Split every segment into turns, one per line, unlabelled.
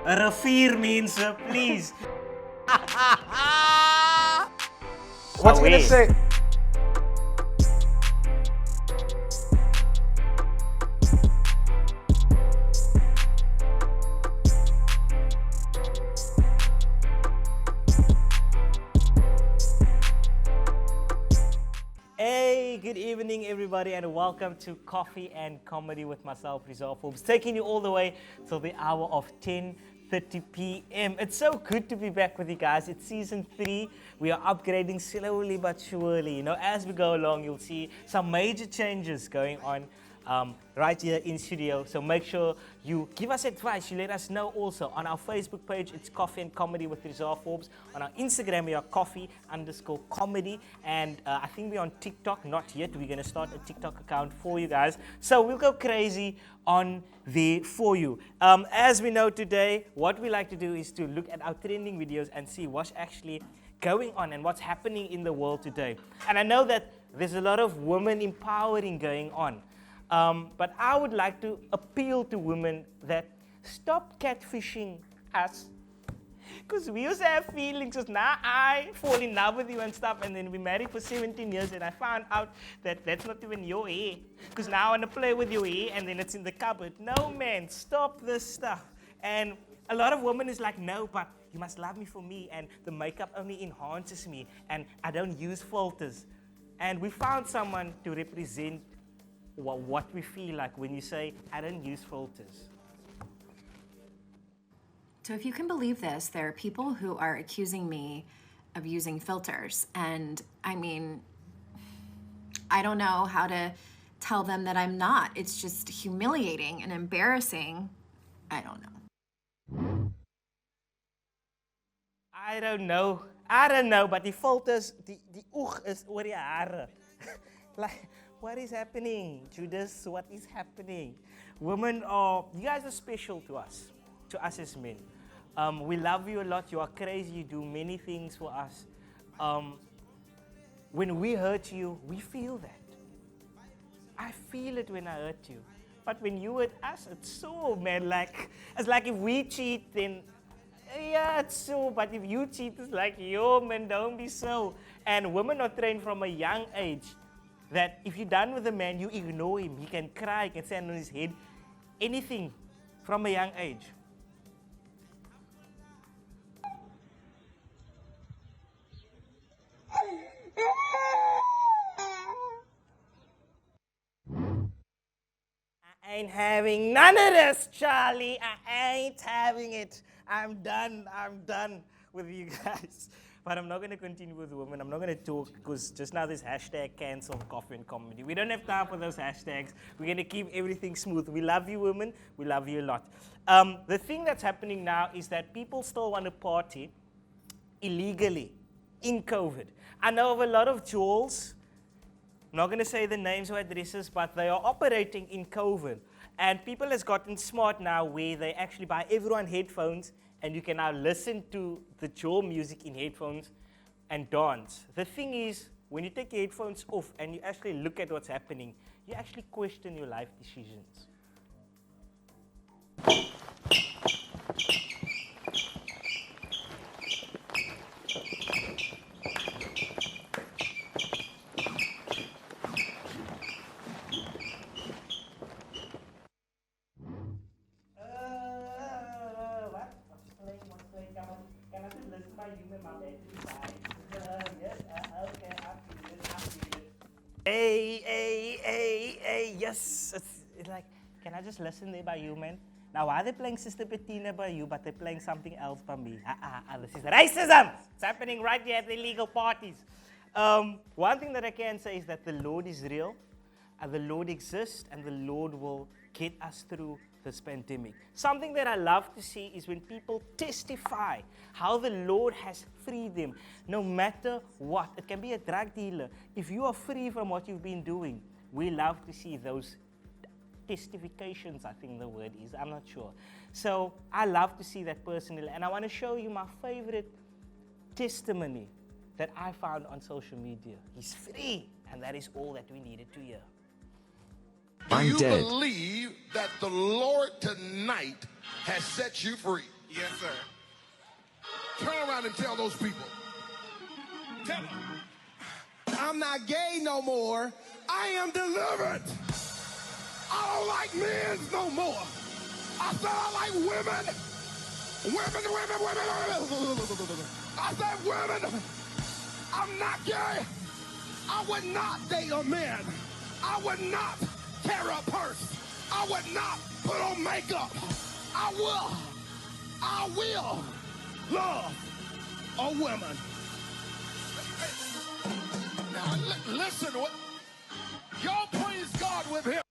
Rivier means please.
What's he gonna say?
Hey, good evening everybody and welcome to Coffee and Comedy with myself, Rezah, taking you all the way till the hour of 10:30 p.m. It's so good to be back with you guys. It's season 3. We are upgrading slowly but surely. You know, as we go along, you'll see some major changes going on right here in studio. So make sure you give us advice. You let us know also. On our Facebook page, it's Coffee and Comedy with Rezah Forbes. On our Instagram, we are coffee_comedy. And I think we're on TikTok. Not yet. We're going to start a TikTok account for you guys. So we'll go crazy on there for you. As we know today, what we like to do is to look at our trending videos and see what's actually going on and what's happening in the world today. And I know that there's a lot of women empowering going on. But I would like to appeal to women that stop catfishing us. Because we used to have feelings, because now I fall in love with you and stuff, and then we married for 17 years, and I found out that that's not even your hair. Because now I want to play with your hair, and then it's in the cupboard. No, man, stop this stuff. And a lot of women is like, no, but you must love me for me, and the makeup only enhances me, and I don't use filters. And we found someone to represent what we feel like when you say, I don't use filters.
So if you can believe this, there are people who are accusing me of using filters. And I mean, I don't know how to tell them that I'm not. It's just humiliating and embarrassing. I don't know.
I don't know, but the filters, the oog is oor die hare. Like, what is happening, Judas? What is happening? Women you guys are special to us as men. We love you a lot. You are crazy. You do many things for us. When we hurt you, we feel that. I feel it when I hurt you. But when you hurt us, it's so, man, like, it's like if we cheat, then, yeah, it's so. But if you cheat, it's like, yo, man, don't be so. And women are trained from a young age that if you're done with a man, you ignore him. He can cry, he can stand on his head, anything from a young age. I ain't having none of this, Charlie. I ain't having it. I'm done with you guys. But I'm not going to continue with women. I'm not going to talk because just now this hashtag cancel Coffee and Comedy. We don't have time for those hashtags. We're going to keep everything smooth. We love you, women. We love you a lot. The thing that's happening now is that people still want to party illegally in COVID. I know of a lot of jewels. I'm not going to say the names or addresses, but they are operating in COVID. And people has gotten smart now where they actually buy everyone headphones and you can now listen to the jaw music in headphones and dance. The thing is, when you take your headphones off and you actually look at what's happening, you actually question your life decisions. Hey, yes. It's like, can I just listen there by you, man? Now, why are they playing Sister Bettina by you, but they're playing something else by me? This is racism. It's happening right here at the illegal parties. One thing that I can say is that the Lord is real, and the Lord exists, and the Lord will get us through this pandemic. Something that I love to see is when people testify how the Lord has freed them, no matter what. It can be a drug dealer. If you are free from what you've been doing, we love to see those testifications, I think the word is. I'm not sure. So I love to see that personally. And I want to show you my favorite testimony that I found on social media. He's free, and that is all that we needed to hear.
Do you believe that the Lord tonight has set you free? Yes, sir. Turn around and tell those people. Tell them. I'm not gay no more. I am delivered. I don't like men no more. I said I like women. Women. I said women. I'm not gay. I would not date a man. I would not carry a purse. I would not put on makeup. I will love a woman. Now listen, y'all praise God with him.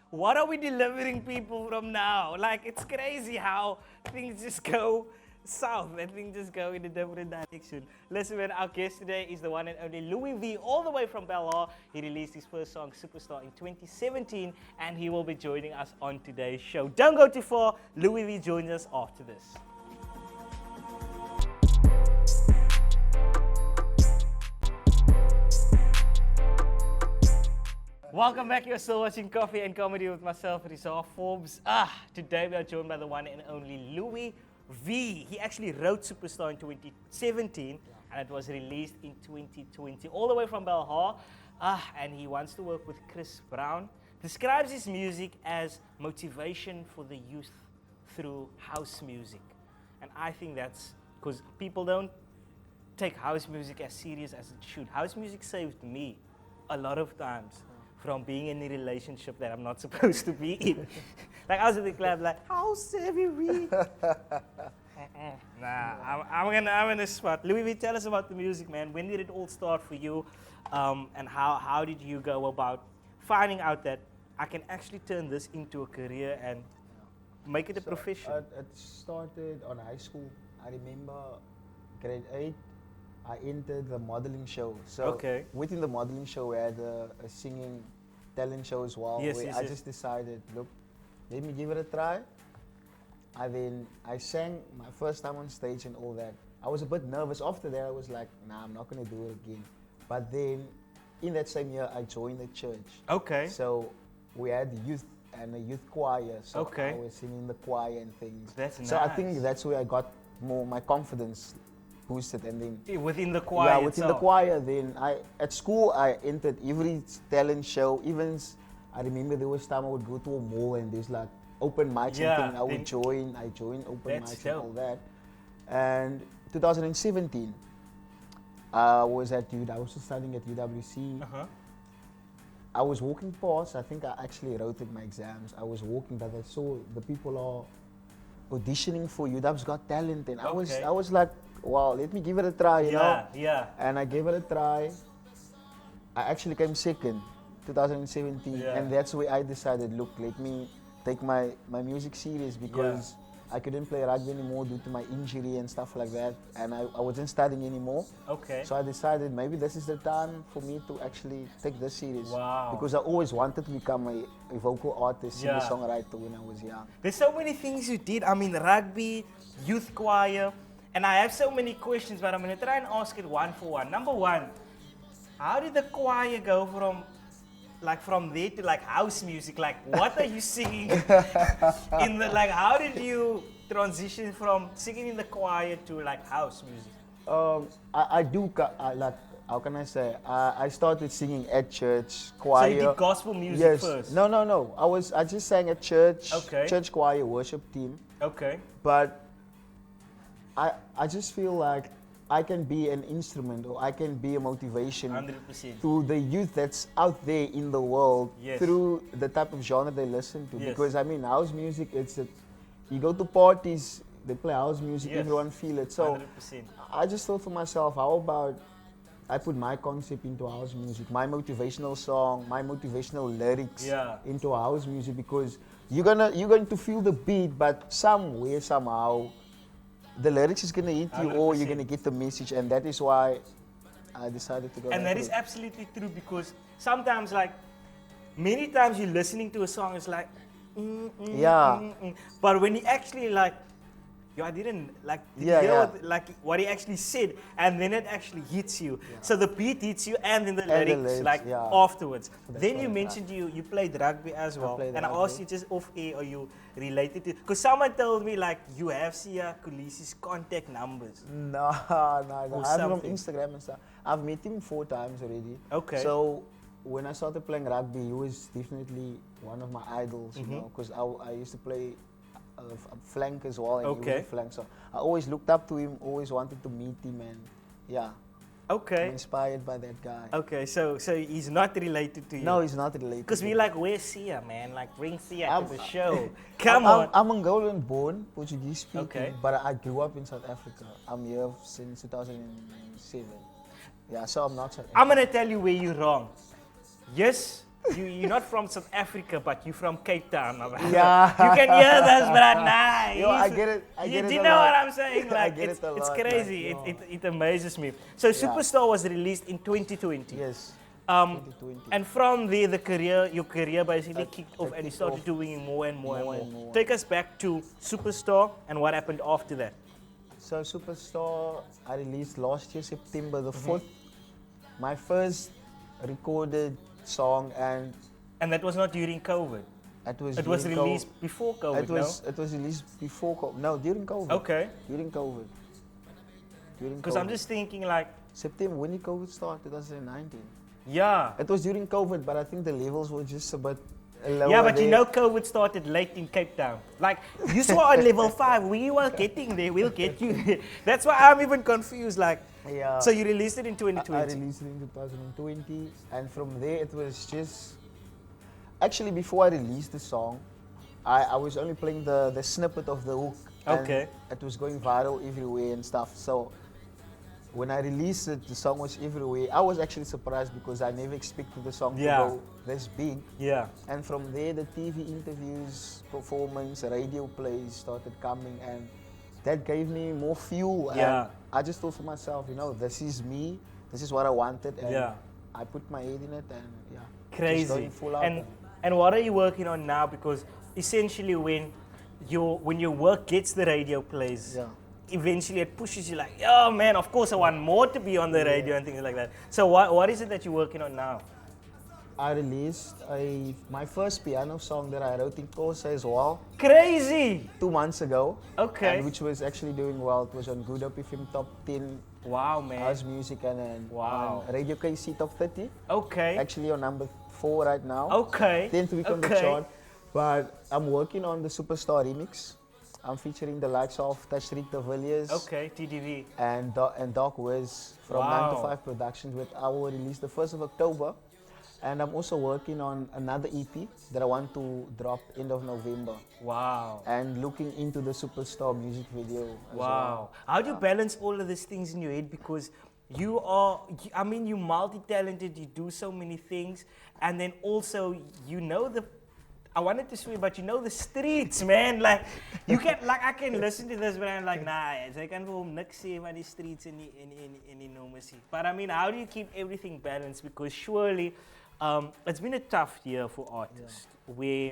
What are we delivering people from now? Like, it's crazy how things just go south and things just go in a different direction. Listen, man, our guest today is the one and only Luie V, all the way from Belhar. He released his first song, Superstar, in 2017, and he will be joining us on today's show. Don't go too far. Luie V joins us after this. Welcome back. You're still watching Coffee and Comedy with myself, Rezah Forbes. Today we are joined by the one and only Luie V. He actually wrote Superstar in 2017 and it was released in 2020, all the way from Belhar. And he wants to work with Chris Brown. Describes his music as motivation for the youth through house music. And I think that's because people don't take house music as serious as it should. House music saved me a lot of times from being in a relationship that I'm not supposed to be in. Like, I was at the club like, house every week. Nah, I'm in a spot. Luie V, tell us about the music, man. When did it all start for you? And how did you go about finding out that I can actually turn this into a career and make it a profession?
It started on high school. I remember grade 8. I entered the modeling show. So within the modeling show, we had a singing talent show as well. I just decided, look, let me give it a try. I sang my first time on stage and all that. I was a bit nervous. After that, I was like, nah, I'm not going to do it again. But then, in that same year, I joined the church.
Okay.
So we had youth and a youth choir. So I was singing the choir and things.
That's nice.
So I think that's where I got more my confidence boosted, and then
within the choir.
Yeah, within the choir. Then at school I entered every talent show. Even I remember there was time I would go to a mall and there's like open mics and things. I would join. I joined open mics and all that. And 2017, I was still studying at UWC. I was walking past. I think I actually wrote in my exams. I was walking, but I saw the people are auditioning for UW's Got Talent, and I was like, wow, let me give it a try, you know?
Yeah.
And I gave it a try. I actually came second, 2017, and that's where I decided, look, let me take my music serious, because I couldn't play rugby anymore due to my injury and stuff like that, and I wasn't studying anymore. So I decided maybe this is the time for me to actually take this serious. Because I always wanted to become a vocal artist, singer-songwriter when I was young.
There's so many things you did. I mean, rugby, youth choir, and I have so many questions, but I'm going to try and ask it one for one. Number one, how did the choir go from there to like house music? Like, what are you singing in the, like, how did you transition from singing in the choir to like house music?
How can I say? I started singing at church choir.
So you did gospel music first?
No. I just sang at church, church choir, worship team. But I just feel like I can be an instrument, or I can be a motivation
100%.
to the youth that's out there in the world through the type of genre they listen to. Because I mean, house music, you go to parties, they play house music, everyone feel it. So
100%.
I just thought for myself, how about I put my concept into house music, my motivational song, my motivational lyrics into house music, because you're going to feel the beat, but somewhere, somehow, the lyrics is going to hit you, 100%. Or you're going to get the message, and that is why I decided to go.
And that is absolutely true, because sometimes, like, many times you're listening to a song, it's like, but when you actually like yo, I didn't like. Did
Yeah,
you hear
yeah.
what he actually said, and then it actually hits you. So the beat hits you, and then the lyrics,
lyrics, yeah.
afterwards.
That's
Then
what
you
I
mentioned you played rugby as well,
played
and I
rugby.
asked you just off air, are you related to? Because someone told me like you have Sia Kulisi's contact numbers.
No.
Or
I'm from
something.
Instagram and stuff. I've met him 4 times already.
Okay.
So when I started playing rugby, he was definitely one of my idols, you know, because I used to play flank as well, and he
Okay.
was a flank. So I always looked up to him, always wanted to meet him, and yeah, I'm
Okay.
inspired by that guy.
Okay. So he's not related to you.
No, he's not related.
Because
to
we
me.
like, where's Sia, man? Like, bring Sia
I'm-
to the show. Come on.
I'm Angolan born, Portuguese speaking,
Okay.
but I grew up in South Africa. I'm here since 2007. Yeah, so I'm not South African.
I'm gonna tell you where you're wrong. Yes, you're not from South Africa, but you're from Cape Town. My brother.
Yeah.
You can hear this, but nah.
Yo, I
he's-
get it. I get
do
it
you
a
know
lot.
what I'm saying?
I
Like,
get
it's
it a
it's
lot,
crazy.
like,
It amazes me. So Superstar was released in 2020.
Yes. 2020.
And from there, your career basically kicked off, and you
kicked
started
off
doing more and more
more
and
and
more.
more.
Take us back to Superstar and what happened after that.
So Superstar, I released last year September the
Mm-hmm.
4th. My first recorded song, and
And that was not during COVID.
it was
It was
during
released before COVID.
It was released before COVID. No, during COVID.
Okay.
During COVID.
Because I'm just thinking like,
September, when did COVID start? 2019.
yeah.
It was during COVID, but I think the levels were just a bit lower.
Yeah, but you
there.
know COVID started late in Cape Town. Like, you saw on level 5, we were getting there, we'll get you there. That's why I'm even confused. Like,
Yeah.
so you released it in
I
2020.
released it in 2020, and from there it was just. Actually, before I released the song, I was only playing the snippet of the hook. and
Okay.
It was going viral everywhere and stuff. So when I released it, the song was everywhere. I was actually surprised because I never expected the song
Yeah.
to go this big.
Yeah.
And from there, the TV interviews, performance, radio plays started coming, and that gave me more fuel.
Yeah.
And I just thought for myself, you know, this is me, this is what I wanted, and
Yeah.
I put my head in it, and yeah, just
Crazy.
going full out.
And what are you working on now? Because essentially when your work gets the radio plays,
Yeah.
eventually it pushes you like, oh man, of course I want more to be on the radio and things like that. So what is it that you're working on now?
I released my first piano song that I wrote in Xhosa as well
Crazy!
2 months ago.
Okay.
And which was actually doing well. It was on Good Up FM Top 10
Wow, man.
house music, and then
Wow.
on Radio KC Top 30.
Okay.
Actually on number 4 right now.
Okay.
10th week on the
Okay.
chart. But I'm working on the Superstar remix. I'm featuring the likes of Tashrik de Villiers
Okay, TDV.
and Doc Wiz from
Wow.
9 to 5 Productions, which I will release the 1st of October. And I'm also working on another EP that I want to drop end of November.
Wow.
And looking into the Superstar music video as
Wow.
well.
How do you balance all of these things in your head? Because you're multi-talented, you do so many things, and then also you know I wanted to swear, but you know the streets, man. Like you can, like I can listen to this, but I'm like, nah, I can go niks sê van die streets in die noemes nie. But I mean, how do you keep everything balanced? Because surely, it's been a tough year for artists where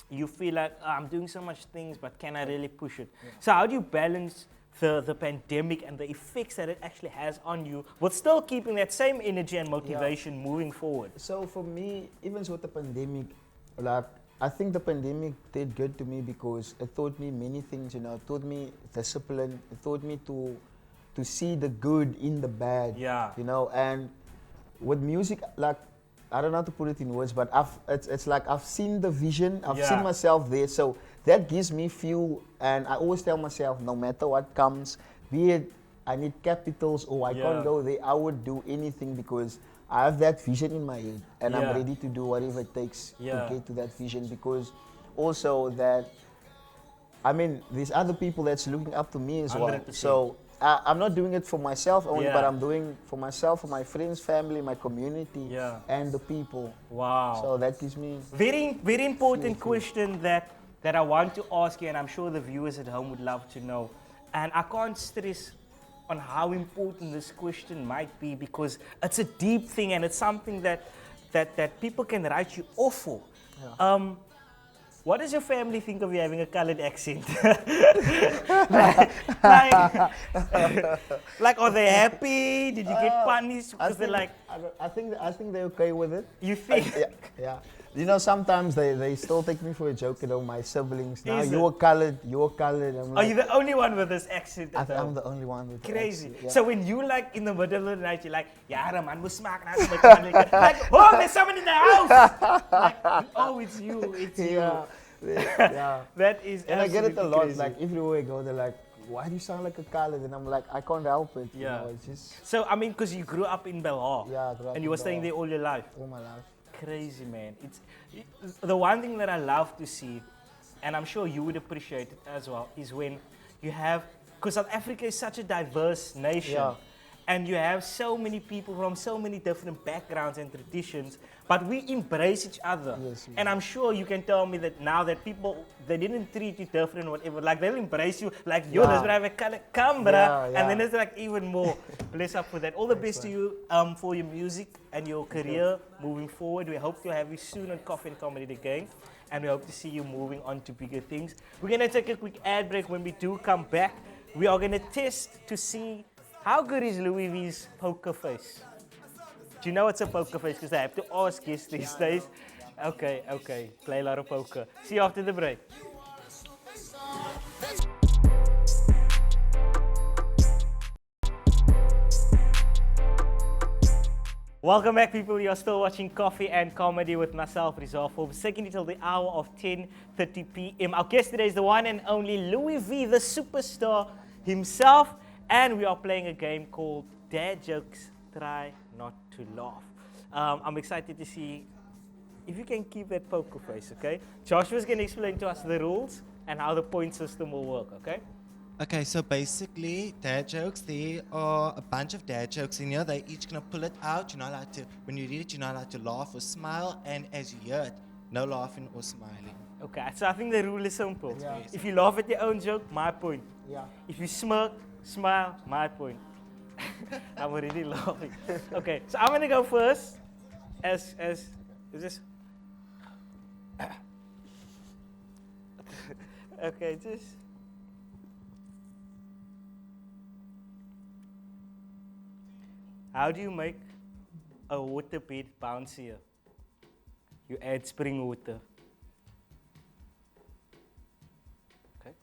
you feel like I'm doing so much things, but can I really push it? So how do you balance the pandemic and the effects that it actually has on you, but still keeping that same energy and motivation moving forward?
So for me, even with the pandemic, like I think the pandemic did good to me because it taught me many things. You know, it taught me discipline. It taught me to see the good in the bad.
Yeah.
You know, and with music, like I don't know how to put it in words, but it's like I've seen the vision. I've seen myself there. So that gives me fuel, and I always tell myself, no matter what comes, be it I need capitals or I can't go there, I would do anything because I have that vision in my head, and I'm ready to do whatever it takes to get to that vision. Because also that, I mean, there's other people that's looking up to me as well.
100%.
So I'm not doing it for myself only, but I'm doing for myself, for my friends, family, my community, and the people.
Wow.
So that gives me
Very, very important question that I want to ask you, and I'm sure the viewers at home would love to know. And I can't stress on how important this question might be because it's a deep thing and it's something that people can write you off for. What does your family think of you having a colored accent? like, are they happy? Did you get punished? Because they're like,
I think they're okay with it.
you think?
Yeah. You know, sometimes they still take me for a joke, you know, my siblings. Now,
Is
you're colored. I'm
Are
like,
you the only one with this accent?
I think I'm the only one with the
Crazy.
accent, yeah.
So when you like in the middle of the night, you're like, yeah, the man was smack. Like, oh, there's someone in the house. Like, oh, it's you. It's
Yeah.
you.
Yeah.
That is
And I get it a
absolutely
lot.
crazy.
Like, everywhere I go, they're like, why do you sound like a colored? And I'm like, I can't help it.
Yeah.
You know, it's just
So, I mean, because you grew up in Belhar.
Yeah, I grew up
And you
in
were staying
Belhar.
there all your life.
all my life.
Crazy, man. It's the one thing that I love to see, and I'm sure you would appreciate it as well, is when you have, because South Africa is such a diverse nation,
Yeah.
and you have so many people from so many different backgrounds and traditions, but we embrace each other.
Yes, we
and I'm sure you can tell me that now that people, they didn't treat you different or whatever, like they'll embrace you, like, yo,
Yeah.
let's have a color, come, bruh.
Yeah,
And
yeah.
then it's like even more. Bless up for that. All the best to you for your music and your career moving forward. We hope to have you soon on Coffee and Comedy the Gang. And we hope to see you moving on to bigger things. We're going to take a quick ad break. When we do come back, we are going to test to see how good is Luie V's poker face. Do you know what's a poker face? Because I have to ask guests these days. Okay. Play a lot of poker. See you after the break. Welcome back, people. You are still watching Coffee and Comedy with myself, Rezah. We're taking it till the hour of 10:30 p.m. Our guest today is the one and only Luie V, the superstar himself. And we are playing a game called Dad Jokes, Try Not to Laugh. I'm excited to see if you can keep that poker face, okay? Joshua's going to explain to us the rules and how the point system will work, okay?
Okay, so basically, dad jokes, there are a bunch of dad jokes in here. They're each going to pull it out. You're not allowed to, when you read it, you're not allowed to laugh or smile. And as you hear it, no laughing or smiling.
Okay, so I think the rule is simple.
Yeah.
If you laugh at your own joke, my point.
Yeah.
If you smirk, smile, my point. I'm already laughing. Okay, so I'm gonna go first. As is this? Okay, just. How do you make a waterbed bouncier? You add spring water. Okay.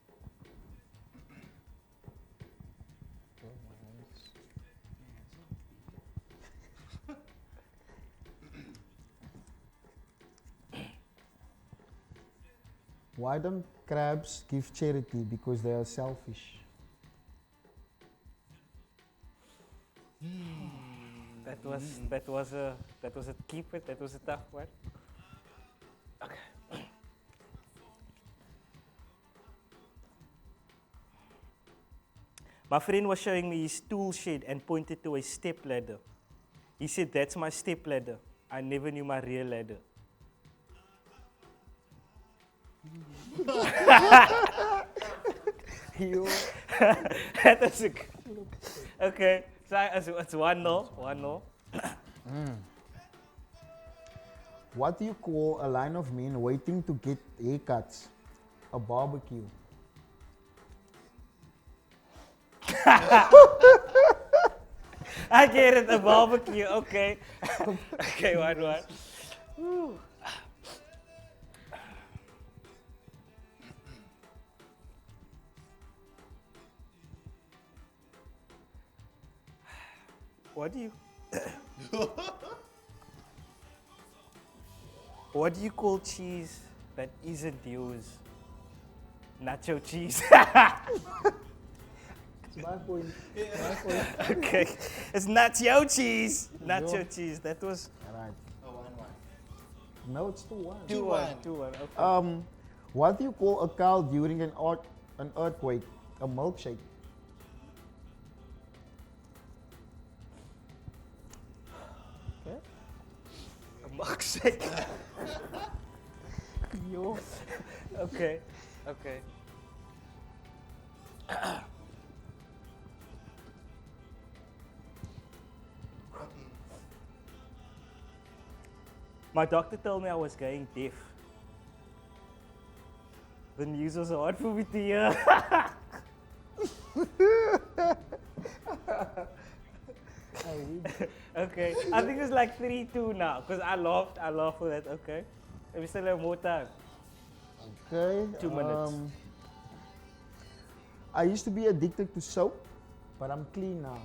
Why don't crabs give charity? Because they are selfish.
That was a keeper. That was a tough one. Okay. My friend was showing me his tool shed and pointed to a step ladder. He said, "That's my step ladder. I never knew my real ladder." That was a good. Okay, so it's 1-0. 1-0.
What do you call a line of men waiting to get haircuts? A barbecue.
I get it, a barbecue. Okay. Okay, 1-1. Whew. What do you call cheese that isn't yours? Nacho cheese.
It's my point. My point.
Okay. It's nacho cheese. Nacho cheese. That was
Alright.
Oh, 1-1.
No, it's 2-1.
2-1. 2-1. Okay.
What do you call a cow during an earthquake? A milkshake.
A milkshake.
Yo.
Okay. Okay. My doctor told me I was going deaf. The news was hard for me to hear. Okay, I think it's like 3-2 now because I laughed for that. Okay, we still have more time.
Okay.
2 minutes.
I used to be addicted to soap, but I'm clean now.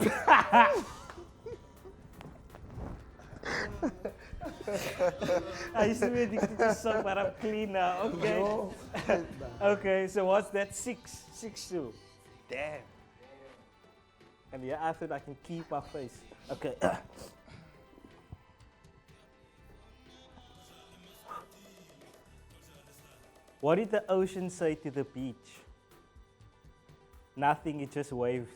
I used to be addicted to soap, but I'm clean now. Okay.
No.
Okay, so what's that? 6-2. Damn. And yeah, I thought I can keep my face. Okay. What did the ocean say to the beach? Nothing, it just waved.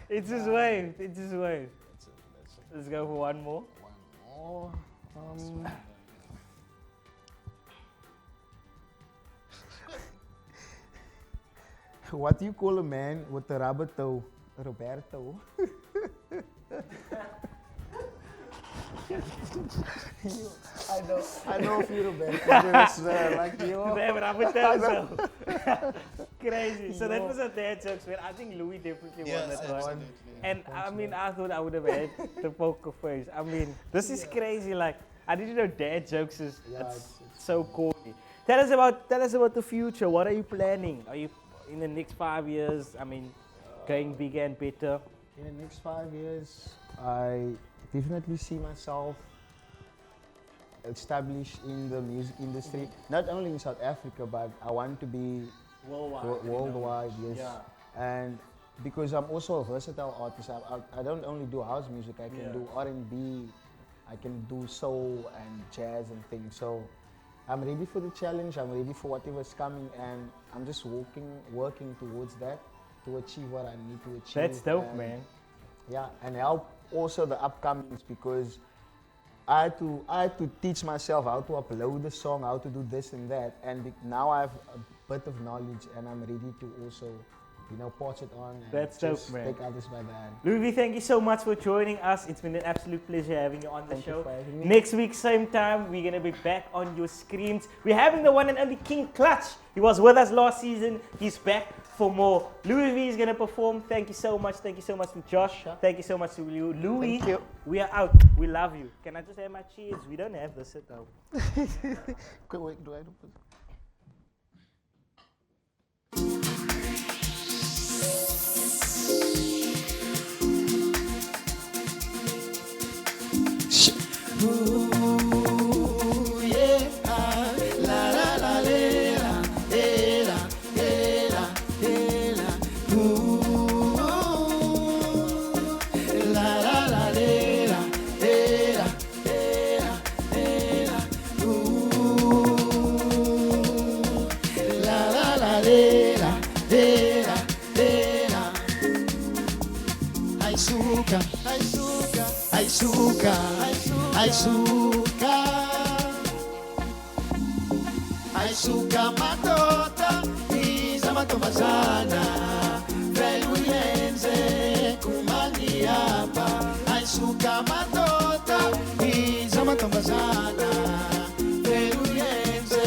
It just waved. It just waved. Let's go for one more.
What do you call a man with a rubber toe? Roberto. I know a few Robertos. Like you.
They have rubber toes, so. Crazy. So that was a dad jokes where I think Luie definitely won that one.
absolutely.
And I mean, I thought I would have had the poker face. I mean, this is crazy. Like, I didn't know dad jokes is it's so corny. Tell us about the future. What are you planning? Are you in the next 5 years? I mean, going bigger and better.
In the next 5 years, I definitely see myself established in the music industry. Not only in South Africa, but I want to be worldwide. Yes.
Yeah.
And because I'm also a versatile artist, I don't only do house music. I can do R&B, I can do soul and jazz and things. So I'm ready for the challenge. I'm ready for whatever's coming, and I'm just working towards that to achieve what I need to achieve.
That's dope,
and
man.
Yeah, and help also the upcomings, because I had to teach myself how to upload the song, how to do this and that, and now I have a bit of knowledge, and I'm ready to also, pass it on and
That's dope,
just
man.
take others by the hand.
Luie V, thank you so much for joining us. It's been an absolute pleasure having you on the
Thank you
show.
for having me.
Next week, same time, we're going to be back on your screens. We're having the one and only King Clutch. He was with us last season. He's back for more. Luie V is going to perform. Thank you so much. Thank you so much to Josh.
Sure.
Thank you so much to you. Luie,
Thank you.
we are out. We love you. Can I just have my cheers? We don't have this at home.
Wait, do I do
Aisuka matota, iza matomazana, velu yenze kumani hapa. Aisuka matota, iza matomazana, velu yenze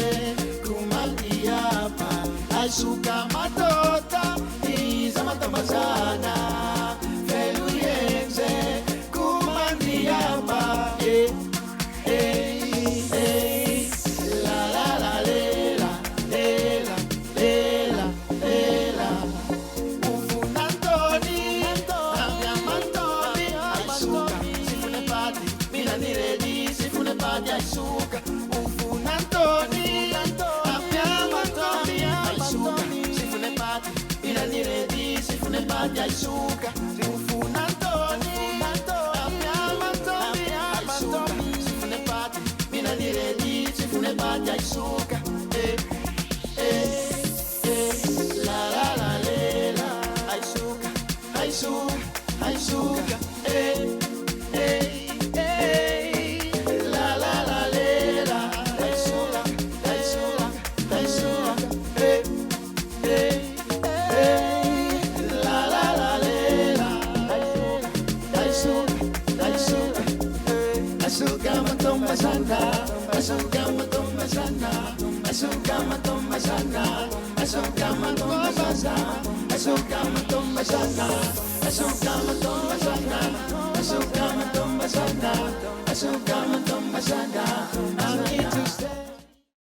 kumani hapa. Aisuka matota, iza matomazana, velu yenze kumani hapa. Aisuka, ufuna Antoni, abbiamo Antoni, Aisuka, sifune pati, ilani ready, sifune pati, Aisuka, ufuna Antoni, abbiamo Antoni, Aisuka, sifune pati, ilani ready, sifune pati, Aisuka, la la la la, Aisuka, Aisuka, Aisuka, Aisuka, matong masanda. I need